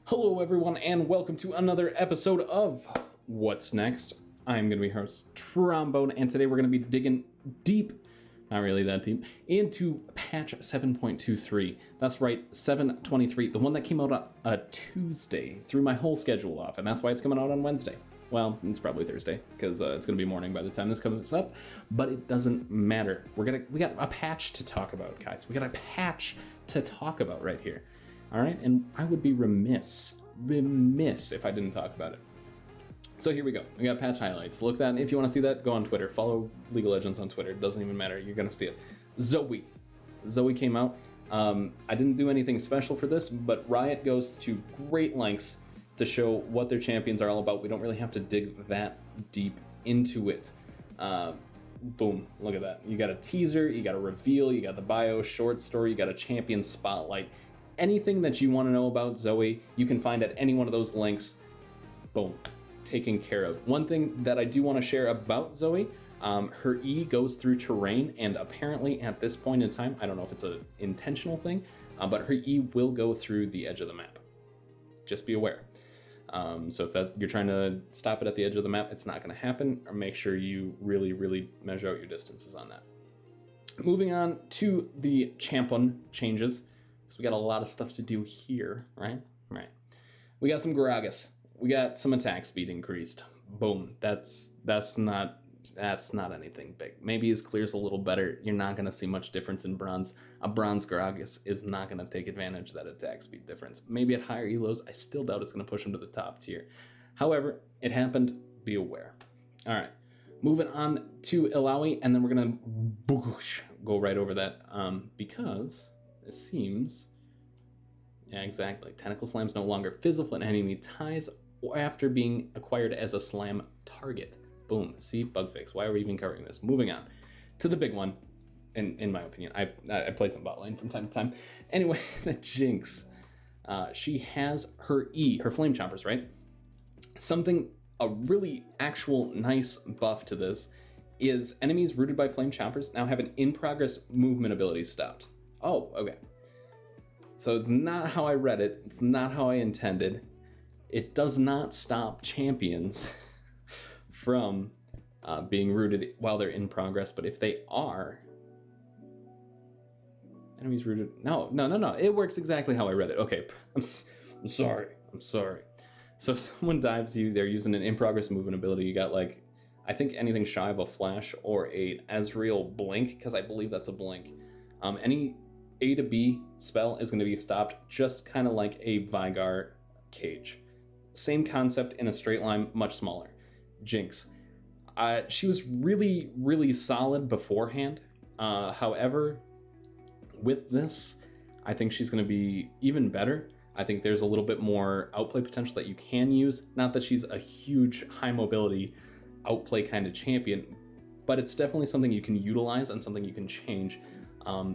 Hello everyone and welcome to another episode of What's Next. I'm going to be host Trombone, and today we're going to be digging deep, not really that deep, into patch 7.23. That's right, 723, the one that came out on a Tuesday. Threw my whole schedule off, and that's why it's coming out on Wednesday. Well, it's probably Thursday, because it's going to be morning by the time this comes up, but it doesn't matter. We got a patch to talk about, guys. We got a patch to talk about right here. All right, and I would be remiss if I didn't talk about it. So here we go. We got patch highlights. Look that. If you want to see that, go on Twitter. Follow League of Legends on Twitter. It doesn't even matter. You're gonna see it. Zoe came out. I didn't do anything special for this, but Riot goes to great lengths to show what their champions are all about. We don't really have to dig that deep into it. Boom, look at that. You got a teaser, you got a reveal, you got the bio, short story, you got a champion spotlight. Anything that you want to know about Zoe, you can find at any one of those links. Boom, taken care of. One thing that I do want to share about Zoe, her E goes through terrain, and apparently at this point in time, I don't know if it's an intentional thing, but her E will go through the edge of the map. Just be aware. So if you're trying to stop it at the edge of the map, it's not going to happen, or make sure you really measure out your distances on that. Moving on to the champion changes, because we got a lot of stuff to do here, right? Right. We got some Gragas. We got some attack speed increased. Boom. That's not anything big. Maybe his clear's a little better. You're not going to see much difference in bronze. A bronze Gragas is not going to take advantage of that attack speed difference. Maybe at higher elos, I still doubt it's going to push him to the top tier. However, it happened. Be aware. All right. Moving on to Illaoi, and then we're going to go right over that because it seems, yeah, exactly. Tentacle Slam's no longer physical in enemy ties after being acquired as a slam target. Boom. See, bug fix. Why are we even covering this? Moving on to the big one, in my opinion. I play some bot lane from time to time. Anyway, the Jinx. She has her E, her Flame Choppers, right? A really actual nice buff to this is enemies rooted by Flame Choppers now have an in-progress movement ability stopped. Oh, okay. So it's not how I read it. It's not how I intended. It does not stop champions from being rooted while they're in progress, but if they are enemies rooted, no, it works exactly how I read it. Okay, I'm sorry. So if someone dives you, they're using an in progress movement ability. You got, like, I think anything shy of a flash or a Ezreal blink, because I believe that's a blink. Any A to B spell is going to be stopped, just kind of like a Vigar cage. Same concept in a straight line, much smaller. Jinx. She was really solid beforehand. However, with this, I think she's going to be even better. I think there's a little bit more outplay potential that you can use. Not that she's a huge high mobility outplay kind of champion, but it's definitely something you can utilize and something you can change.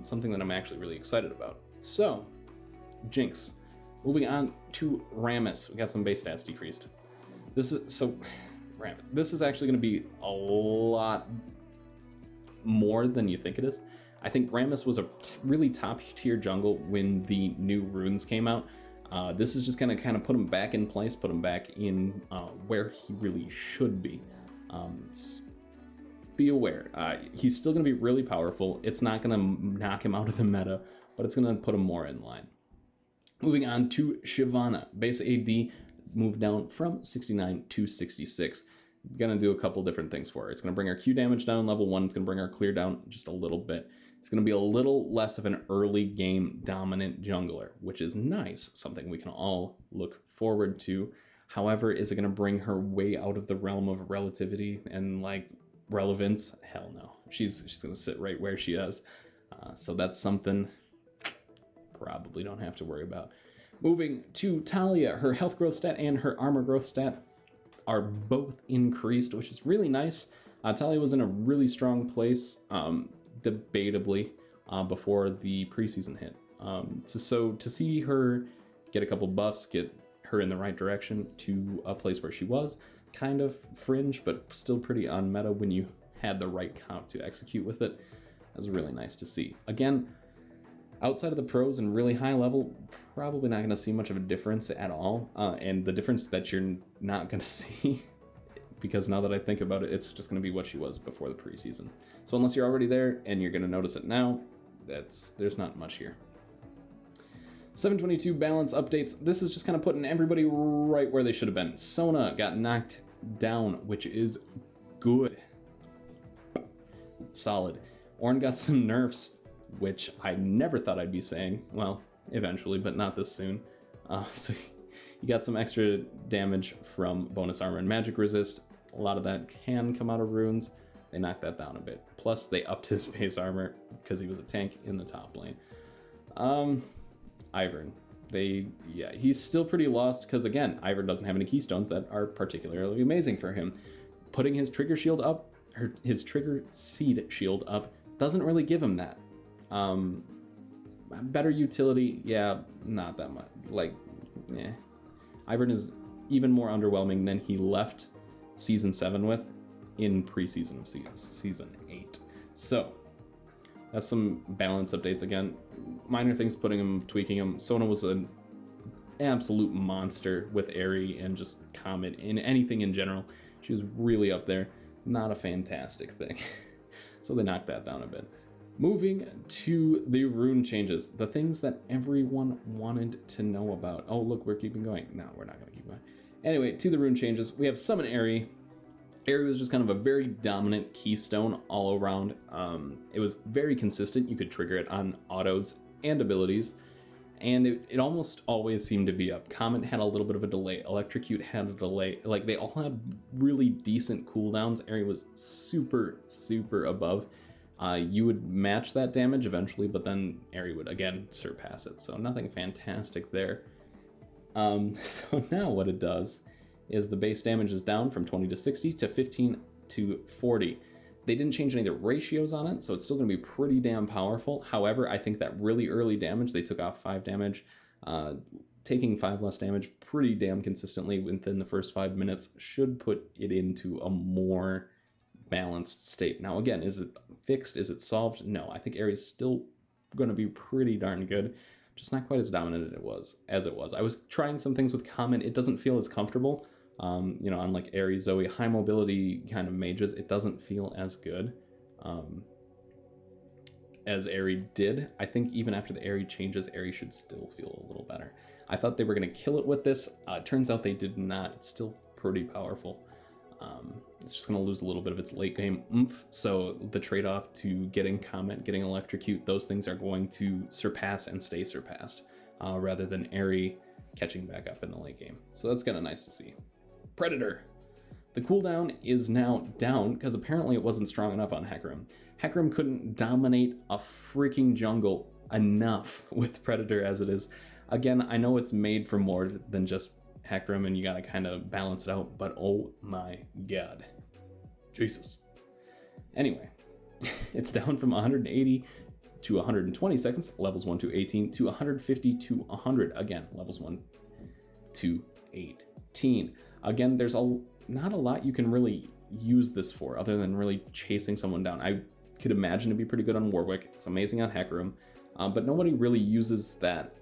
Something that I'm actually really excited about. So, Jinx. Moving on to Rammus. We got some base stats decreased. This is actually going to be a lot more than you think it is. I think Rammus was a really top tier jungle when the new runes came out. This is just going to kind of put him back in place, put him back in where he really should be. Be aware, he's still going to be really powerful. It's not going to knock him out of the meta, but it's going to put him more in line. Moving on to Shyvana. Base AD moved down from 69 to 66. Gonna do a couple different things for her. It's gonna bring our Q damage down level 1. It's gonna bring our clear down just a little bit. It's gonna be a little less of an early game dominant jungler, which is nice, something we can all look forward to. However, is it gonna bring her way out of the realm of relativity and, like, relevance? Hell no. She's gonna sit right where she is. So that's something probably don't have to worry about. Moving to Talia, her health growth stat and her armor growth stat are both increased, which is really nice. Talia was in a really strong place, debatably, before the preseason hit. So to see her get a couple buffs, get her in the right direction to a place where she was, kind of fringe, but still pretty on meta when you had the right comp to execute with it, that was really nice to see. Again, outside of the pros and really high level, probably not going to see much of a difference at all. And the difference that you're not going to see, because now that I think about it, it's just going to be what she was before the preseason. So unless you're already there and you're going to notice it now, there's not much here. 722 balance updates. This is just kind of putting everybody right where they should have been. Sona got knocked down, which is good. Solid. Ornn got some nerfs, which I never thought I'd be saying. Well, eventually, but not this soon. So you got some extra damage from bonus armor and magic resist. A lot of that can come out of runes. They knocked that down a bit. Plus, they upped his base armor because he was a tank in the top lane. Ivern. He's still pretty lost because, again, Ivern doesn't have any keystones that are particularly amazing for him. Putting his trigger shield up, or his trigger seed shield up, doesn't really give him that. Better utility, yeah, not that much. Ivern is even more underwhelming than he left Season 7 with in preseason of Season 8. So, that's some balance updates again. Minor things putting him, tweaking him. Sona was an absolute monster with Aerie and just Comet in anything in general. She was really up there. Not a fantastic thing. So they knocked that down a bit. Moving to the rune changes. The things that everyone wanted to know about. Oh, look, we're keeping going. No, we're not going to keep going. Anyway, to the rune changes. We have Summon Aerie. Aerie was just kind of a very dominant keystone all around. It was very consistent. You could trigger it on autos and abilities, and it almost always seemed to be up. Comet had a little bit of a delay. Electrocute had a delay. Like, they all had really decent cooldowns. Aerie was super, super above. You would match that damage eventually, but then Aerie would again surpass it. So nothing fantastic there. So now what it does is the base damage is down from 20 to 60 to 15 to 40. They didn't change any of the ratios on it, so it's still going to be pretty damn powerful. However, I think that really early damage, they took off 5 damage, taking 5 less damage pretty damn consistently within the first 5 minutes should put it into a more balanced state. Now again, is it fixed? Is it solved? No, I think Aerie's still going to be pretty darn good, just not quite as dominant as it was. I was trying some things with Comet. It doesn't feel as comfortable. Unlike Aerie, Zoe, high mobility kind of mages, it doesn't feel as good as Aerie did. I think even after the Aerie changes, Aerie should still feel a little better. I thought they were going to kill it with this. Turns out they did not. It's still pretty powerful. It's just going to lose a little bit of its late game oomph. So the trade-off to getting Comet, getting Electrocute, those things are going to surpass and stay surpassed, rather than Aerie catching back up in the late game. So that's kind of nice to see. Predator. The cooldown is now down because apparently it wasn't strong enough on Hecarim. Hecarim couldn't dominate a freaking jungle enough with Predator as it is. Again, I know it's made for more than just Hecarim and you gotta kind of balance it out, but oh my god. Jesus. Anyway, it's down from 180 to 120 seconds, levels 1 to 18, to 150 to 100, again, levels 1 to 18. Again, there's not a lot you can really use this for other than really chasing someone down. I could imagine it'd be pretty good on Warwick. It's amazing on Hecarim, but nobody really uses that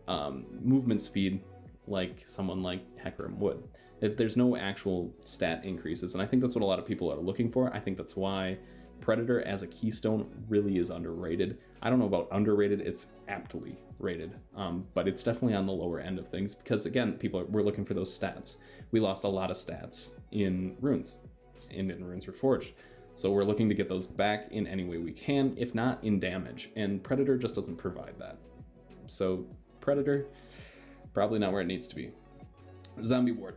movement speed like someone like Hecarim would. There's no actual stat increases, and I think that's what a lot of people are looking for. I think that's why Predator as a keystone really is underrated. I don't know about underrated, it's aptly rated, but it's definitely on the lower end of things because, again, we're looking for those stats. We lost a lot of stats in Runes, and in Runes Reforged. So we're looking to get those back in any way we can, if not in damage, and Predator just doesn't provide that. So Predator, probably not where it needs to be. Zombie Ward.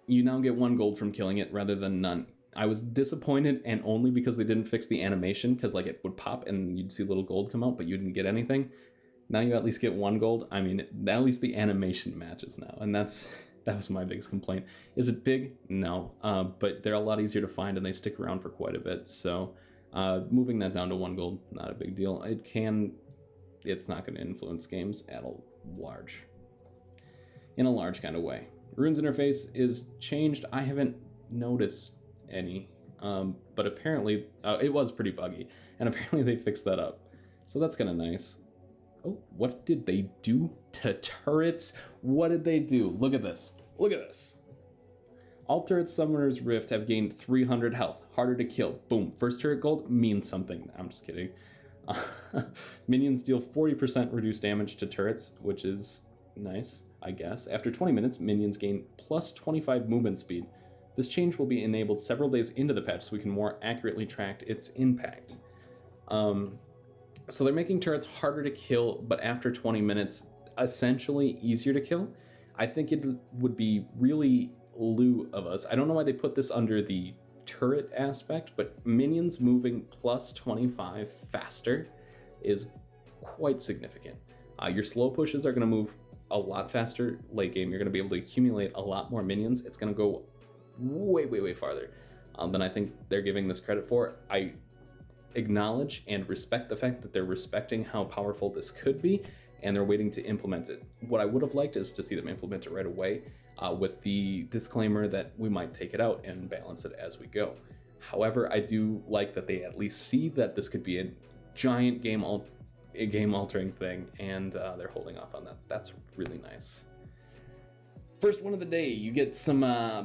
You now get 1 gold from killing it rather than none. I was disappointed, and only because they didn't fix the animation, because like it would pop and you'd see a little gold come out, but you didn't get anything. Now you at least get 1 gold. I mean, at least the animation matches now, and that was my biggest complaint. Is it big? No, but they're a lot easier to find, and they stick around for quite a bit. So moving that down to 1 gold, not a big deal. It's not going to influence games in a large kind of way. Runes interface is changed. I haven't noticed any, but apparently it was pretty buggy, and apparently they fixed that up, so that's kind of nice. Oh, what did they do to turrets? What did they do? Look at this. Look at this. All turrets Summoner's Rift have gained 300 health. Harder to kill. Boom. First turret gold means something. I'm just kidding. Minions deal 40% reduced damage to turrets, which is nice, I guess. After 20 minutes, minions gain plus 25 movement speed. This change will be enabled several days into the patch so we can more accurately track its impact. So they're making turrets harder to kill, but after 20 minutes, essentially easier to kill. I think it would be really lieu of us. I don't know why they put this under the turret aspect, but minions moving plus 25 faster is quite significant. Your slow pushes are going to move a lot faster late game. You're going to be able to accumulate a lot more minions. It's going to go way, way, way farther than I think they're giving this credit for. I acknowledge and respect the fact that they're respecting how powerful this could be, and they're waiting to implement it. What I would have liked is to see them implement it right away, with the disclaimer that we might take it out and balance it as we go. However, I do like that they at least see that this could be a giant game-altering thing, and they're holding off on that. That's really nice. First one of the day, you get some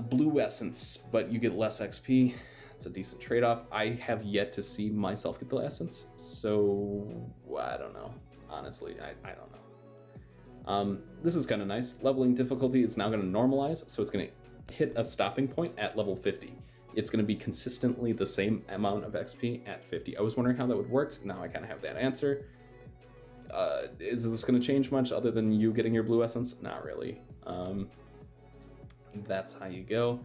blue essence, but you get less XP. It's a decent trade-off. I have yet to see myself get the essence, so I don't know. Honestly, I don't know. This is kind of nice. Leveling difficulty is now going to normalize, so it's going to hit a stopping point at level 50. It's going to be consistently the same amount of XP at 50. I was wondering how that would work. Now I kind of have that answer. Is this going to change much other than you getting your blue essence? Not really. That's how you go.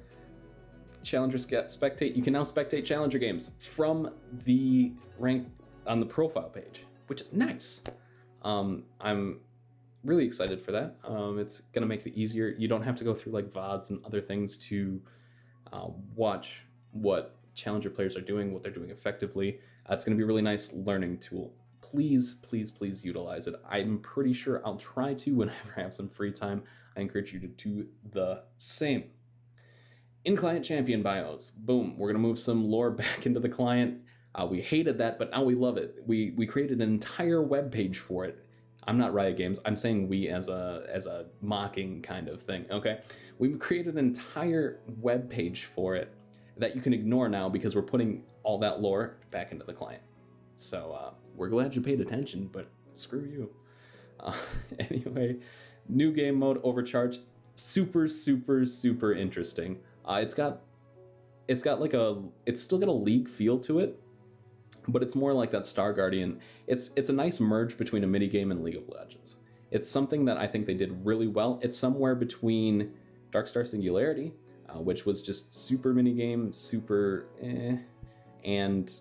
Challenger spectate. You can now spectate Challenger games from the rank on the profile page, which is nice. I'm really excited for that. It's gonna make it easier. You don't have to go through like VODs and other things to watch what Challenger players are doing, what they're doing effectively. It's gonna be a really nice learning tool. Please, please, please utilize it. I'm pretty sure I'll try to whenever I have some free time. I encourage you to do the same. In-client champion bios. Boom. We're gonna move some lore back into the client. We hated that, but now we love it. We created an entire web page for it. I'm not Riot Games. I'm saying we as a mocking kind of thing. Okay, we created an entire web page for it that you can ignore now because we're putting all that lore back into the client. So we're glad you paid attention, but screw you. Anyway, new game mode, Overcharge. Super, super, super interesting. It's still got a League feel to it, but it's more like that Star Guardian. It's a nice merge between a minigame and League of Legends. It's something that I think they did really well. It's somewhere between Darkstar Singularity, which was just super minigame, super and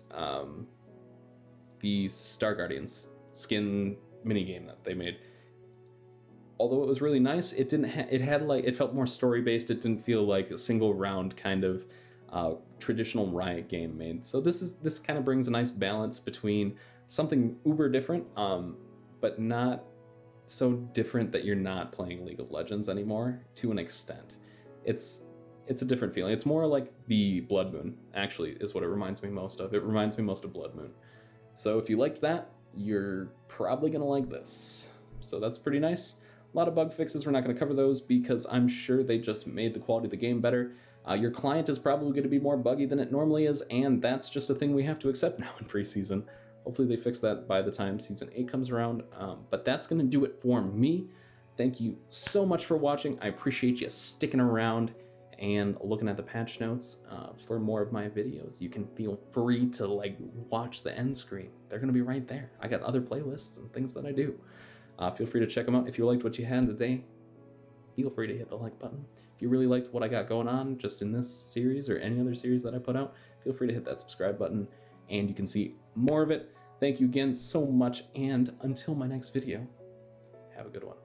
the Star Guardians skin minigame that they made. Although it was really nice, it felt more story based. It didn't feel like a single round kind of traditional Riot game made. So this kind of brings a nice balance between something uber different, but not so different that you're not playing League of Legends anymore to an extent. It's a different feeling. It's more like the Blood Moon, actually, is what it reminds me most of. It reminds me most of Blood Moon. So if you liked that, you're probably gonna like this. So that's pretty nice. A lot of bug fixes. We're not going to cover those because I'm sure they just made the quality of the game better. Your client is probably going to be more buggy than it normally is, and that's just a thing we have to accept now in preseason. Hopefully they fix that by the time Season 8 comes around, but that's going to do it for me. Thank you so much for watching. I appreciate you sticking around and looking at the patch notes for more of my videos. You can feel free to watch the end screen. They're going to be right there. I got other playlists and things that I do. Feel free to check them out. If you liked what you had today, feel free to hit the like button. If you really liked what I got going on just in this series or any other series that I put out, feel free to hit that subscribe button and you can see more of it. Thank you again so much, and until my next video, have a good one.